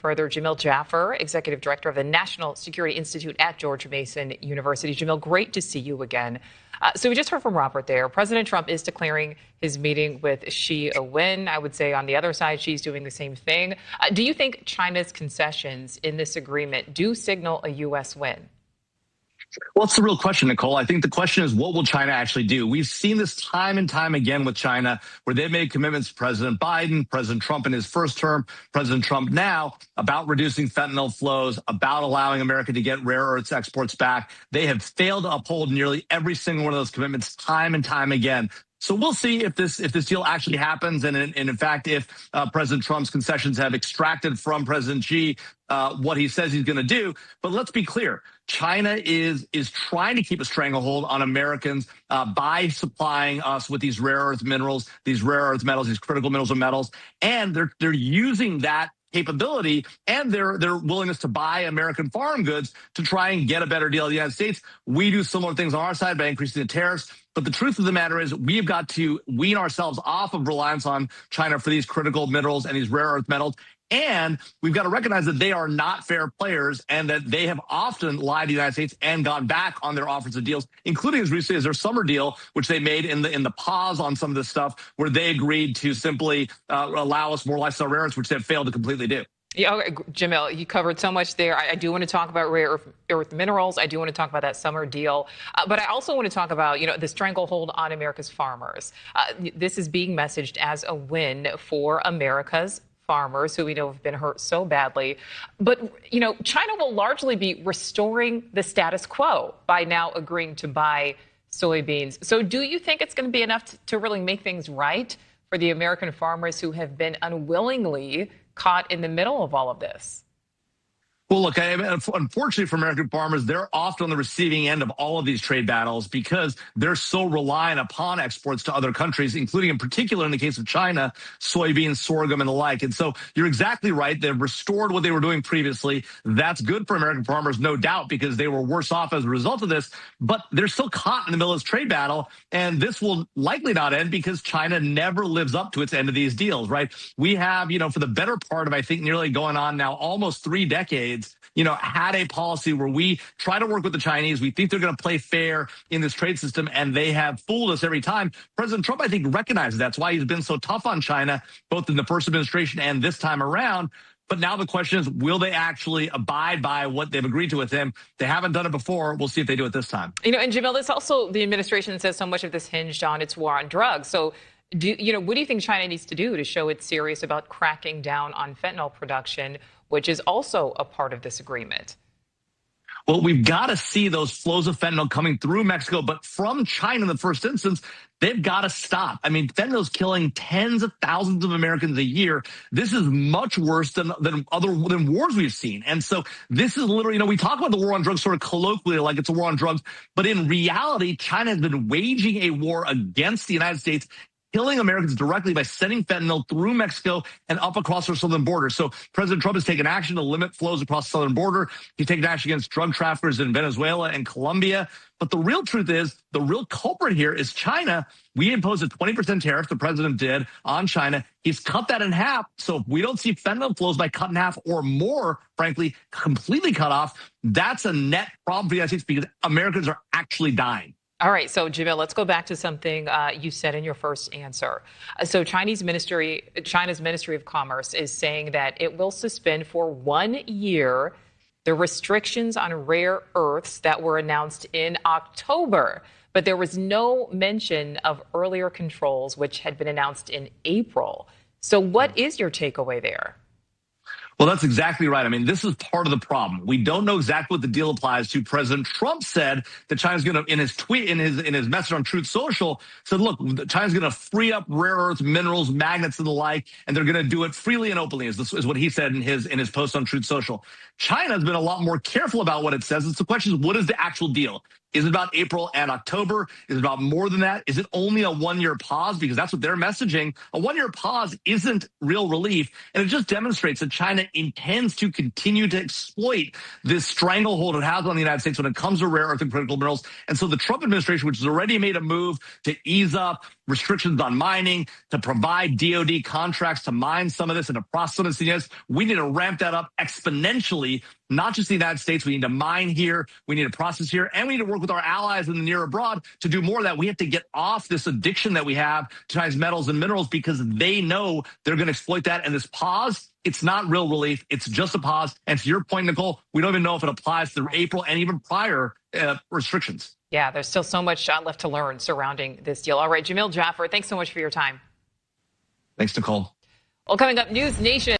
Further, Jamil Jaffer, Executive Director of the National Security Institute at George Mason University. Jamil, great to see you again. So we just heard from Robert there. President Trump is declaring his meeting with Xi a win. I would say on the other side, Xi's doing the same thing. Do you think China's concessions in this agreement do signal a U.S. win? Well, it's the real question, Nicole. I think the question is, what will China actually do? We've seen this time and time again with China, where they've made commitments to President Biden, President Trump in his first term, President Trump now, about reducing fentanyl flows, about allowing America to get rare earths exports back. They have failed to uphold nearly every single one of those commitments time and time again. So we'll see if this deal actually happens, and in fact, if President Trump's concessions have extracted from President Xi what he says he's going to do. But let's be clear: China is trying to keep a stranglehold on Americans by supplying us with these rare earth minerals, these rare earth metals, these critical minerals and metals, and they're using that capability and their willingness to buy American farm goods to try and get a better deal in the United States. We do similar things on our side by increasing the tariffs. But the truth of the matter is, we've got to wean ourselves off of reliance on China for these critical minerals and these rare earth metals. And we've got to recognize that they are not fair players and that they have often lied to the United States and gone back on their offers of deals, including as recently as their summer deal, which they made in the pause on some of this stuff, where they agreed to simply allow us more lifestyle rare earths, which they've failed to completely do. Yeah, okay, Jamil, you covered so much there. I do want to talk about rare earth minerals. I do want to talk about that summer deal. But I also want to talk about, the stranglehold on America's farmers. This is being messaged as a win for America's farmers, who we know have been hurt so badly. But, China will largely be restoring the status quo by now agreeing to buy soybeans. So do you think it's going to be enough to really make things right for the American farmers who have been unwillingly caught in the middle of all of this? Well, look, unfortunately for American farmers, they're often on the receiving end of all of these trade battles because they're so reliant upon exports to other countries, including in particular, in the case of China, soybeans, sorghum, and the like. And so you're exactly right. They've restored what they were doing previously. That's good for American farmers, no doubt, because they were worse off as a result of this. But they're still caught in the middle of this trade battle. And this will likely not end because China never lives up to its end of these deals, right? We have, for the better part of, I think, nearly going on now almost 3 decades, had a policy where we try to work with the Chinese. We think they're going to play fair in this trade system, and they have fooled us every time. President Trump, I think, recognizes that's why he's been so tough on China, both in the first administration and this time around. But now the question is, will they actually abide by what they've agreed to with him? They haven't done it before. We'll see if they do it this time. And Jamil, this also, the administration says so much of this hinged on its war on drugs. So, what do you think China needs to do to show it's serious about cracking down on fentanyl production, which is also a part of this agreement? Well, we've got to see those flows of fentanyl coming through Mexico, but from China in the first instance, they've got to stop. I mean, fentanyl's killing tens of thousands of Americans a year. This is much worse than wars we've seen. And so this is literally, we talk about the war on drugs sort of colloquially like it's a war on drugs, but in reality, China has been waging a war against the United States, killing Americans directly by sending fentanyl through Mexico and up across our southern border. So President Trump has taken action to limit flows across the southern border. He's taken action against drug traffickers in Venezuela and Colombia. But the real truth is, the real culprit here is China. We imposed a 20% tariff, the president did, on China. He's cut that in half. So if we don't see fentanyl flows by cut in half or more, frankly, completely cut off, that's a net problem for the United States because Americans are actually dying. All right, so Jamil, let's go back to something you said in your first answer. So China's Ministry of Commerce is saying that it will suspend for 1 year the restrictions on rare earths that were announced in October. But there was no mention of earlier controls, which had been announced in April. So what is your takeaway there? Well, that's exactly right. I mean, this is part of the problem. We don't know exactly what the deal applies to. President Trump said that China's going to, in his tweet, in his message on Truth Social, said, look, China's going to free up rare earth minerals, magnets, and the like, and they're going to do it freely and openly, is what he said in his post on Truth Social. China's been a lot more careful about what it says. It's the question is, what is the actual deal? Is it about April and October? Is it about more than that? Is it only a 1-year pause? Because that's what they're messaging. A 1-year pause isn't real relief. And it just demonstrates that China intends to continue to exploit this stranglehold it has on the United States when it comes to rare earth and critical minerals. And so the Trump administration, which has already made a move to ease up restrictions on mining, to provide DoD contracts to mine some of this and to process some of this. We need to ramp that up exponentially, not just in the United States. We need to mine here, we need to process here, and we need to work with our allies in the near abroad to do more of that. We have to get off this addiction that we have to Chinese metals and minerals because they know they're going to exploit that. And this pause, it's not real relief. It's just a pause. And to your point, Nicole, we don't even know if it applies to April and even prior restrictions. Yeah, there's still so much left to learn surrounding this deal. All right, Jamil, Jaffer, thanks so much for your time. Thanks, Nicole. Well, coming up, News Nation.